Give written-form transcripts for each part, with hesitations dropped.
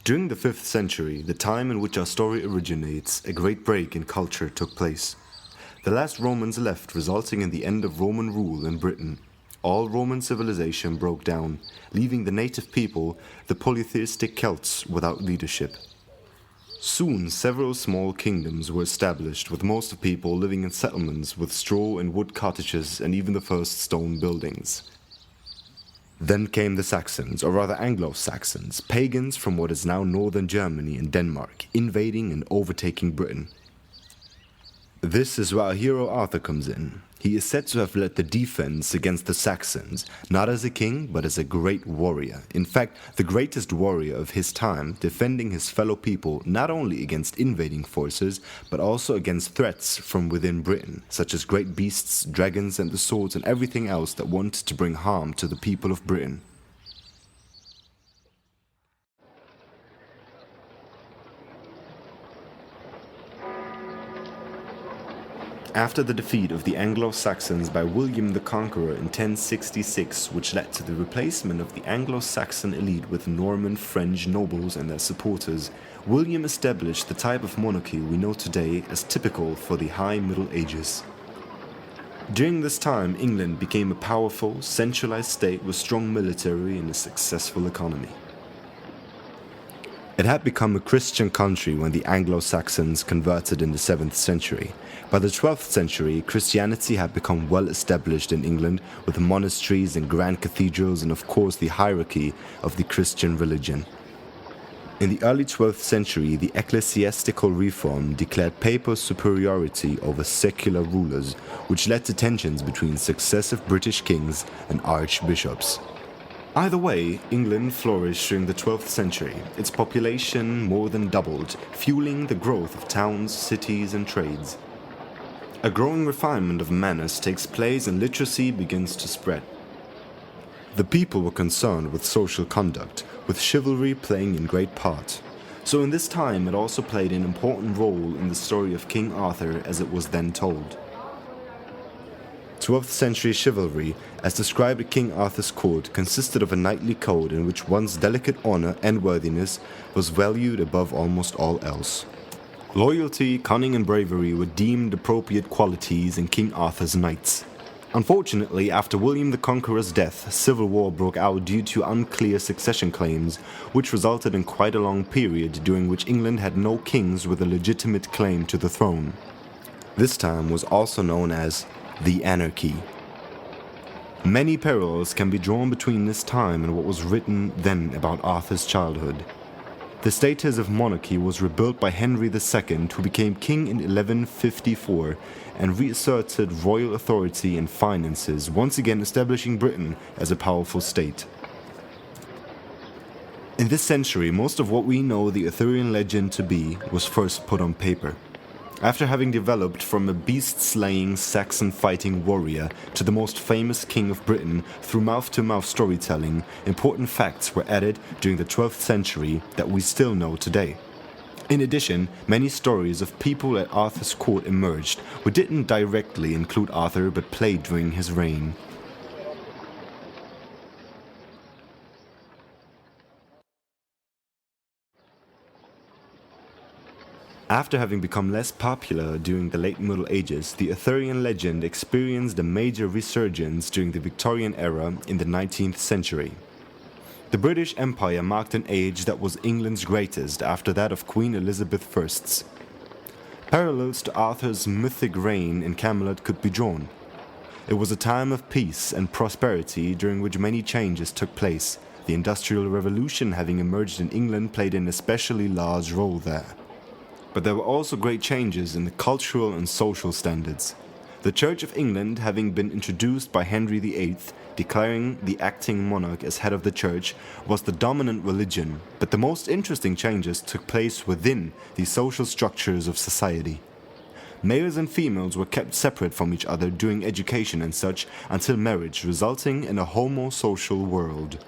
During the 5th century, the time in which our story originates, a great break in culture took place. The last Romans left, resulting in the end of Roman rule in Britain. All Roman civilization broke down, leaving the native people, the polytheistic Celts, without leadership. Soon, several small kingdoms were established, with most of people living in settlements with straw and wood cottages and even the first stone buildings. Then came the Saxons, or rather Anglo-Saxons, pagans from what is now northern Germany and Denmark, invading and overtaking Britain. This is where our hero Arthur comes in. He is said to have led the defense against the Saxons, not as a king, but as a great warrior. In fact, the greatest warrior of his time, defending his fellow people not only against invading forces, but also against threats from within Britain, such as great beasts, dragons, and the swords and everything else that wanted to bring harm to the people of Britain. After the defeat of the Anglo-Saxons by William the Conqueror in 1066, which led to the replacement of the Anglo-Saxon elite with Norman French nobles and their supporters, William established the type of monarchy we know today as typical for the High Middle Ages. During this time, England became a powerful, centralized state with strong military and a successful economy. It had become a Christian country when the Anglo-Saxons converted in the 7th century. By the 12th century, Christianity had become well established in England, with monasteries and grand cathedrals and of course the hierarchy of the Christian religion. In the early 12th century, the ecclesiastical reform declared papal superiority over secular rulers, which led to tensions between successive British kings and archbishops. Either way, England flourished during the 12th century. Its population more than doubled, fueling the growth of towns, cities, and trades. A growing refinement of manners takes place and literacy begins to spread. The people were concerned with social conduct, with chivalry playing in great part. So in this time it also played an important role in the story of King Arthur as it was then told. 12th century chivalry, as described at King Arthur's court, consisted of a knightly code in which one's delicate honor and worthiness was valued above almost all else. Loyalty, cunning and bravery were deemed appropriate qualities in King Arthur's knights. Unfortunately, after William the Conqueror's death, civil war broke out due to unclear succession claims, which resulted in quite a long period during which England had no kings with a legitimate claim to the throne. This time was also known as the Anarchy. Many parallels can be drawn between this time and what was written then about Arthur's childhood. The status of monarchy was rebuilt by Henry II, who became king in 1154 and reasserted royal authority and finances, once again establishing Britain as a powerful state. In this century, most of what we know the Arthurian legend to be was first put on paper. After having developed from a beast-slaying Saxon fighting warrior to the most famous king of Britain through mouth-to-mouth storytelling, important facts were added during the 12th century that we still know today. In addition, many stories of people at Arthur's court emerged, who didn't directly include Arthur but played during his reign. After having become less popular during the late Middle Ages, the Arthurian legend experienced a major resurgence during the Victorian era in the 19th century. The British Empire marked an age that was England's greatest after that of Queen Elizabeth I's. Parallels to Arthur's mythic reign in Camelot could be drawn. It was a time of peace and prosperity during which many changes took place. The Industrial Revolution having emerged in England played an especially large role there. But there were also great changes in the cultural and social standards. The Church of England having been introduced by Henry VIII, declaring the acting monarch as head of the church, was the dominant religion, but the most interesting changes took place within the social structures of society. Males and females were kept separate from each other during education and such until marriage, resulting in a homosocial world.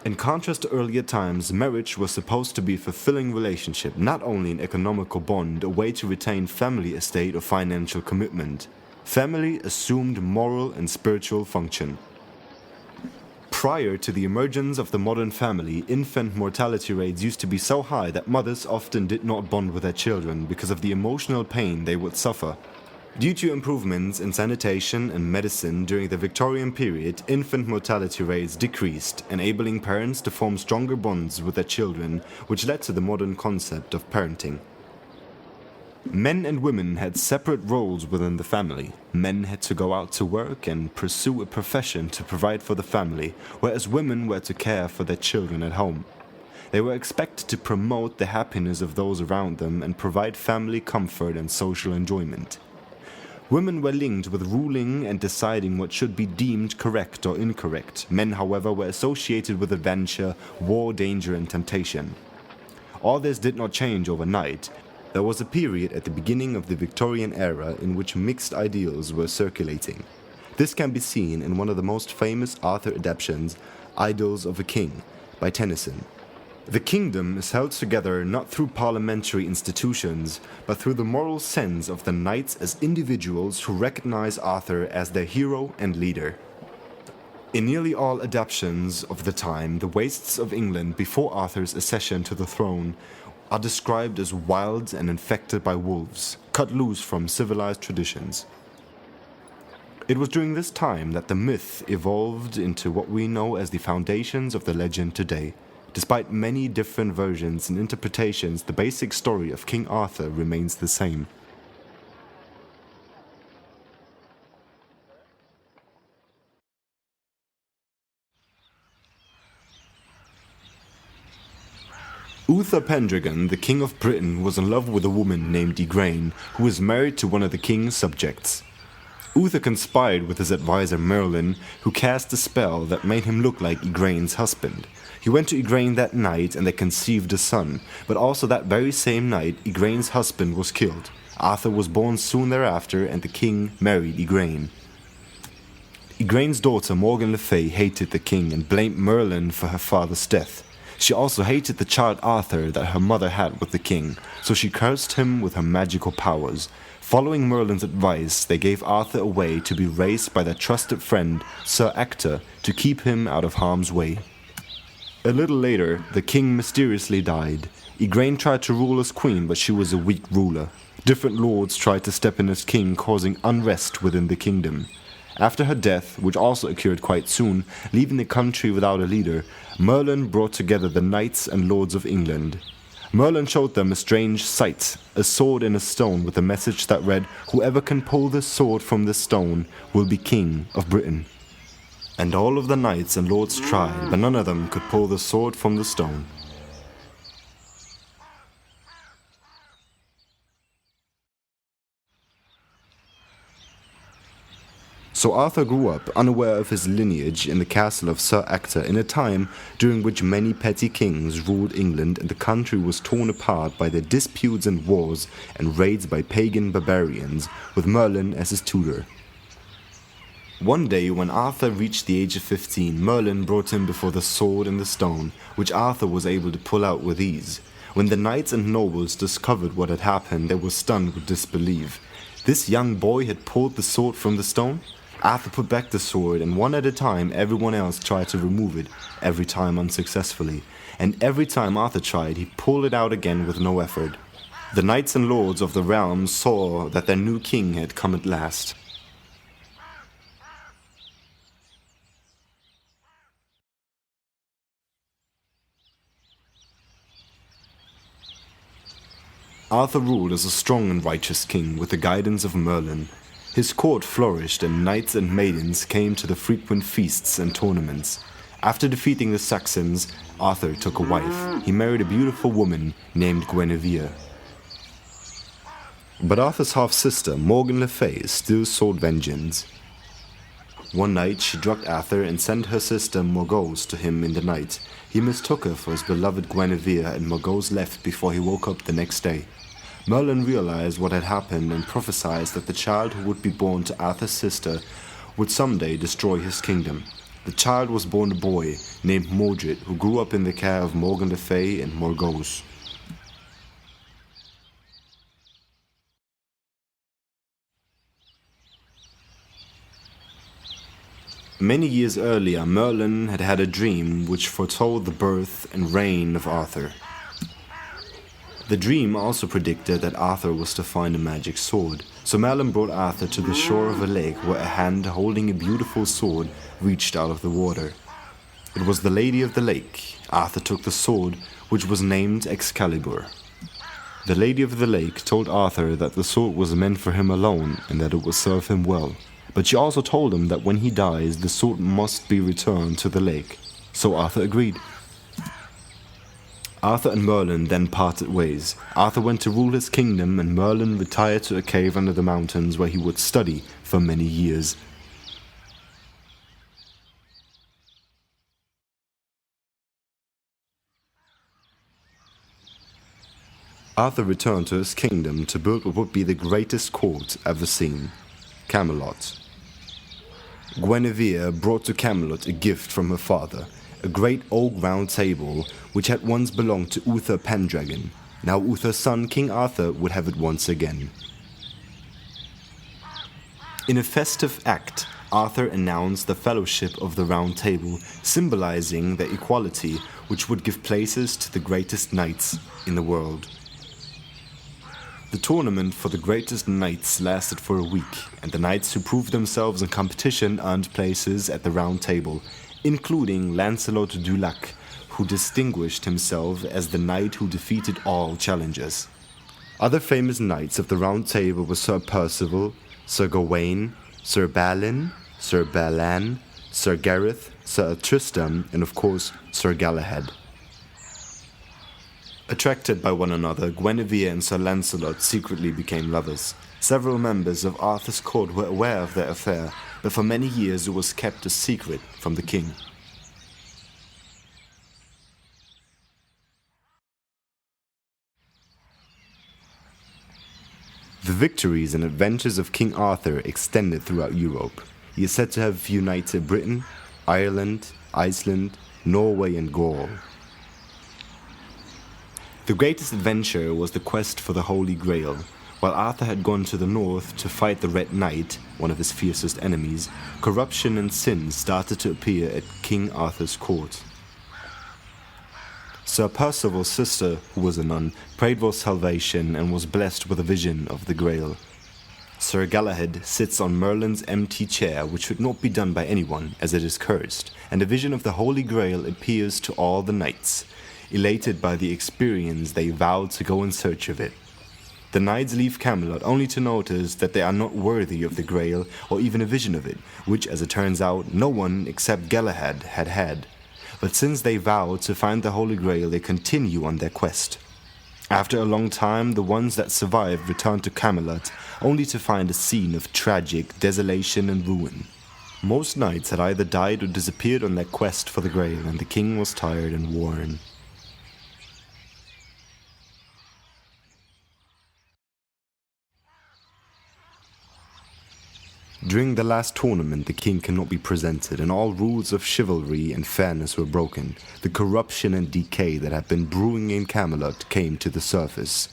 In contrast to earlier times, marriage was supposed to be a fulfilling relationship, not only an economical bond, a way to retain family estate or financial commitment. Family assumed moral and spiritual function. Prior to the emergence of the modern family, infant mortality rates used to be so high that mothers often did not bond with their children because of the emotional pain they would suffer. Due to improvements in sanitation and medicine during the Victorian period, infant mortality rates decreased, enabling parents to form stronger bonds with their children, which led to the modern concept of parenting. Men and women had separate roles within the family. Men had to go out to work and pursue a profession to provide for the family, whereas women were to care for their children at home. They were expected to promote the happiness of those around them and provide family comfort and social enjoyment. Women were linked with ruling and deciding what should be deemed correct or incorrect. Men, however, were associated with adventure, war, danger, and temptation. All this did not change overnight. There was a period at the beginning of the Victorian era in which mixed ideals were circulating. This can be seen in one of the most famous Arthur adaptations, Idylls of a King, by Tennyson. The kingdom is held together not through parliamentary institutions, but through the moral sense of the knights as individuals who recognize Arthur as their hero and leader. In nearly all adaptations of the time, the wastes of England before Arthur's accession to the throne are described as wild and infected by wolves, cut loose from civilized traditions. It was during this time that the myth evolved into what we know as the foundations of the legend today. Despite many different versions and interpretations, the basic story of King Arthur remains the same. Uther Pendragon, the King of Britain, was in love with a woman named Igraine, who was married to one of the king's subjects. Uther conspired with his advisor Merlin, who cast a spell that made him look like Igraine's husband. He went to Igraine that night and they conceived a son, but also that very same night Igraine's husband was killed. Arthur was born soon thereafter and the king married Igraine. Igraine's daughter Morgan Le Fay hated the king and blamed Merlin for her father's death. She also hated the child Arthur that her mother had with the king, so she cursed him with her magical powers. Following Merlin's advice, they gave Arthur away to be raised by their trusted friend Sir Ector to keep him out of harm's way. A little later, the king mysteriously died. Igraine tried to rule as queen, but she was a weak ruler. Different lords tried to step in as king, causing unrest within the kingdom. After her death, which also occurred quite soon, leaving the country without a leader, Merlin brought together the knights and lords of England. Merlin showed them a strange sight, a sword in a stone with a message that read, "Whoever can pull this sword from this stone will be king of Britain." And all of the knights and lords tried, but none of them could pull the sword from the stone. So Arthur grew up, unaware of his lineage, in the castle of Sir Ector in a time during which many petty kings ruled England and the country was torn apart by their disputes and wars and raids by pagan barbarians, with Merlin as his tutor. One day, when Arthur reached the age of 15, Merlin brought him before the sword and the stone, which Arthur was able to pull out with ease. When the knights and nobles discovered what had happened, they were stunned with disbelief. This young boy had pulled the sword from the stone? Arthur put back the sword, and one at a time everyone else tried to remove it, every time unsuccessfully. And every time Arthur tried, he pulled it out again with no effort. The knights and lords of the realm saw that their new king had come at last. Arthur ruled as a strong and righteous king with the guidance of Merlin. His court flourished and knights and maidens came to the frequent feasts and tournaments. After defeating the Saxons, Arthur took a wife. He married a beautiful woman named Guinevere. But Arthur's half-sister, Morgan Le Fay, still sought vengeance. One night she drugged Arthur and sent her sister Morgause to him in the night. He mistook her for his beloved Guinevere and Morgause left before he woke up the next day. Merlin realized what had happened and prophesied that the child who would be born to Arthur's sister would someday destroy his kingdom. The child was born a boy named Mordred, who grew up in the care of Morgan Le Fay and Morgause. Many years earlier, Merlin had had a dream which foretold the birth and reign of Arthur. The dream also predicted that Arthur was to find a magic sword, so Merlin brought Arthur to the shore of a lake where a hand holding a beautiful sword reached out of the water. It was the Lady of the Lake. Arthur took the sword, which was named Excalibur. The Lady of the Lake told Arthur that the sword was meant for him alone and that it would serve him well. But she also told him that when he dies, the sword must be returned to the lake. So Arthur agreed. Arthur and Merlin then parted ways. Arthur went to rule his kingdom, and Merlin retired to a cave under the mountains where he would study for many years. Arthur returned to his kingdom to build what would be the greatest court ever seen, Camelot. Guinevere brought to Camelot a gift from her father, a great oak round table which had once belonged to Uther Pendragon. Now Uther's son, King Arthur, would have it once again. In a festive act, Arthur announced the Fellowship of the Round Table, symbolizing the equality which would give places to the greatest knights in the world. The tournament for the greatest knights lasted for a week, and the knights who proved themselves in competition earned places at the Round Table, including Lancelot du Lac, who distinguished himself as the knight who defeated all challengers. Other famous knights of the Round Table were Sir Percival, Sir Gawain, Sir Balin, Sir Balan, Sir Gareth, Sir Tristram, and of course Sir Galahad. Attracted by one another, Guinevere and Sir Lancelot secretly became lovers. Several members of Arthur's court were aware of their affair, but for many years it was kept a secret from the king. The victories and adventures of King Arthur extended throughout Europe. He is said to have united Britain, Ireland, Iceland, Norway, and Gaul. The greatest adventure was the quest for the Holy Grail. While Arthur had gone to the north to fight the Red Knight, one of his fiercest enemies, corruption and sin started to appear at King Arthur's court. Sir Percival's sister, who was a nun, prayed for salvation and was blessed with a vision of the Grail. Sir Galahad sits on Merlin's empty chair, which should not be done by anyone, as it is cursed, and a vision of the Holy Grail appears to all the knights. Elated by the experience, they vow to go in search of it. The knights leave Camelot only to notice that they are not worthy of the Grail or even a vision of it, which, as it turns out, no one except Galahad had had. But since they vow to find the Holy Grail, they continue on their quest. After a long time, the ones that survived return to Camelot, only to find a scene of tragic desolation and ruin. Most knights had either died or disappeared on their quest for the Grail, and the king was tired and worn. During the last tournament, the king cannot be presented, and all rules of chivalry and fairness were broken. The corruption and decay that had been brewing in Camelot came to the surface.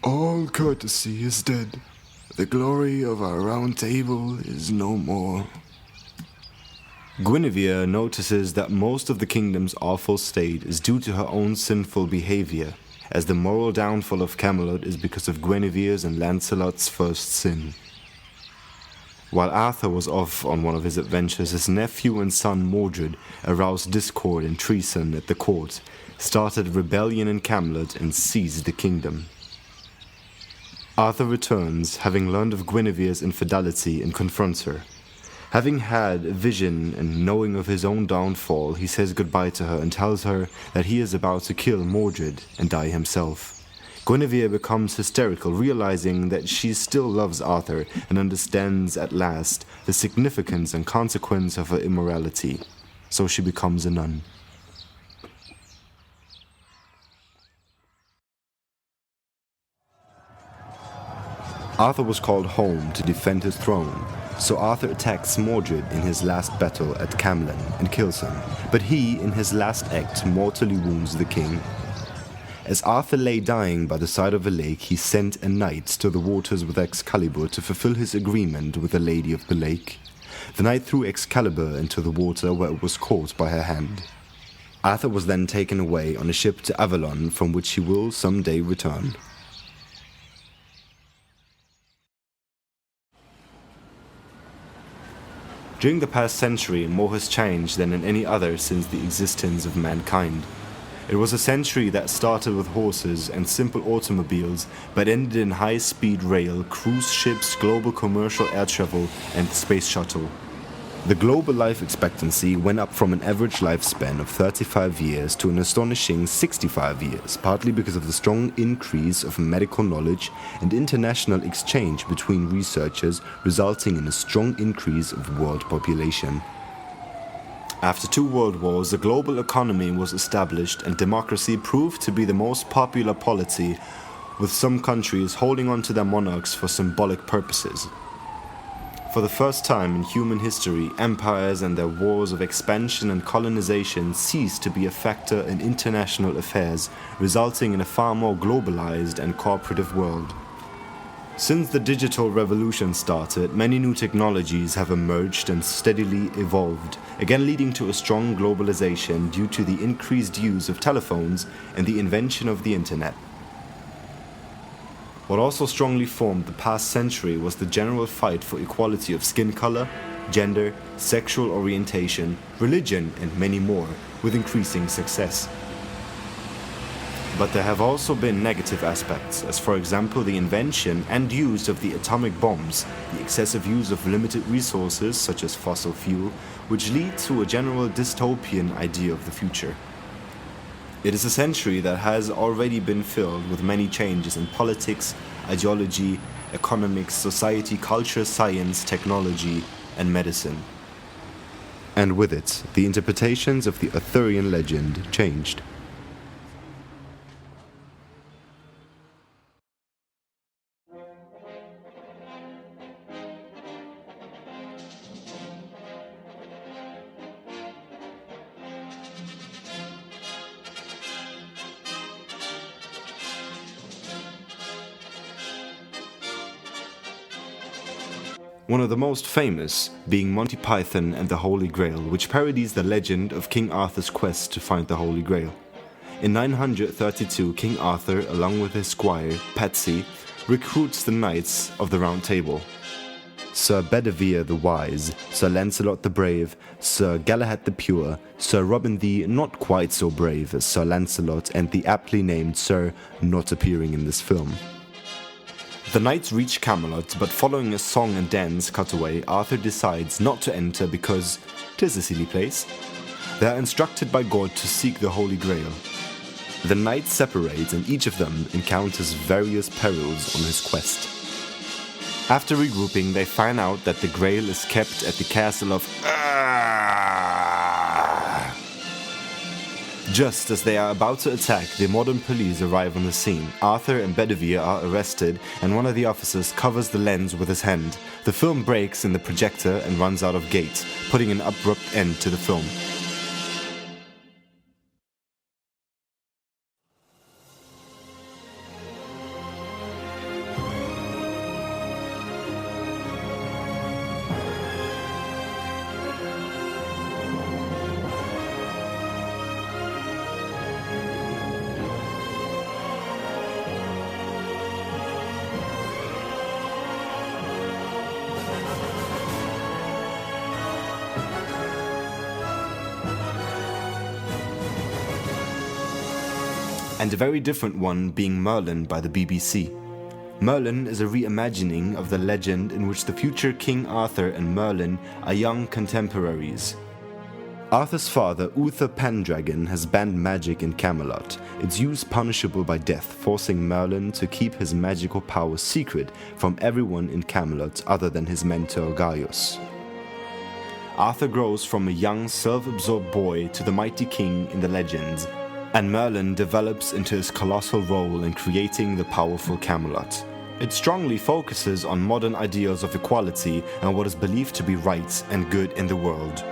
All courtesy is dead. The glory of our round table is no more. Guinevere notices that most of the kingdom's awful state is due to her own sinful behavior, as the moral downfall of Camelot is because of Guinevere's and Lancelot's first sin. While Arthur was off on one of his adventures, his nephew and son Mordred aroused discord and treason at the court, started rebellion in Camelot, and seized the kingdom. Arthur returns, having learned of Guinevere's infidelity, and confronts her. Having had a vision and knowing of his own downfall, he says goodbye to her and tells her that he is about to kill Mordred and die himself. Guinevere becomes hysterical, realizing that she still loves Arthur and understands at last the significance and consequence of her immorality. So she becomes a nun. Arthur was called home to defend his throne, so Arthur attacks Mordred in his last battle at Camlan and kills him, but he, in his last act, mortally wounds the king. As Arthur lay dying by the side of a lake, he sent a knight to the waters with Excalibur to fulfill his agreement with the Lady of the Lake. the knight threw Excalibur into the water where it was caught by her hand. Arthur was then taken away on a ship to Avalon, from which he will someday return. During the past century, more has changed than in any other since the existence of mankind. It was a century that started with horses and simple automobiles, but ended in high-speed rail, cruise ships, global commercial air travel, and the space shuttle. The global life expectancy went up from an average lifespan of 35 years to an astonishing 65 years, partly because of the strong increase of medical knowledge and international exchange between researchers, resulting in a strong increase of world population. After 2 world wars, the global economy was established and democracy proved to be the most popular polity, with some countries holding on to their monarchs for symbolic purposes. For the first time in human history, empires and their wars of expansion and colonization ceased to be a factor in international affairs, resulting in a far more globalized and cooperative world. Since the digital revolution started, many new technologies have emerged and steadily evolved, again leading to a strong globalization due to the increased use of telephones and the invention of the internet. What also strongly formed the past century was the general fight for equality of skin color, gender, sexual orientation, religion, and many more, with increasing success. But there have also been negative aspects, as for example the invention and use of the atomic bombs, the excessive use of limited resources such as fossil fuel, which lead to a general dystopian idea of the future. It is a century that has already been filled with many changes in politics, ideology, economics, society, culture, science, technology, and medicine. And with it, the interpretations of the Arthurian legend changed. One of the most famous being Monty Python and the Holy Grail, which parodies the legend of King Arthur's quest to find the Holy Grail. In 932, King Arthur, along with his squire, Patsy, recruits the Knights of the Round Table. Sir Bedivere the Wise, Sir Lancelot the Brave, Sir Galahad the Pure, Sir Robin the Not Quite So Brave as Sir Lancelot, and the aptly named Sir not appearing in this film. The knights reach Camelot, but following a song and dance cutaway, Arthur decides not to enter because 'tis a silly place. They are instructed by God to seek the Holy Grail. The knights separate and each of them encounters various perils on his quest. After regrouping, they find out that the Grail is kept at the castle of Just as they are about to attack, the modern police arrive on the scene. Arthur and Bedivere are arrested, and one of the officers covers the lens with his hand. The film breaks in the projector and runs out of gates, putting an abrupt end to the film. And a very different one being Merlin by the BBC. Merlin is a reimagining of the legend in which the future King Arthur and Merlin are young contemporaries. Arthur's father, Uther Pendragon, has banned magic in Camelot, its use punishable by death, forcing Merlin to keep his magical powers secret from everyone in Camelot other than his mentor Gaius. Arthur grows from a young, self-absorbed boy to the mighty king in the legends, and Merlin develops into his colossal role in creating the powerful Camelot. It strongly focuses on modern ideals of equality and what is believed to be right and good in the world.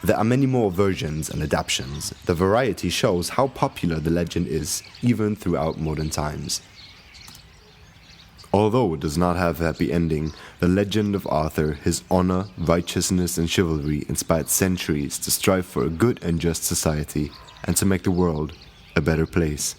There are many more versions and adaptations. The variety shows how popular the legend is, even throughout modern times. Although it does not have a happy ending, the legend of Arthur, his honor, righteousness, and chivalry inspired centuries to strive for a good and just society and to make the world a better place.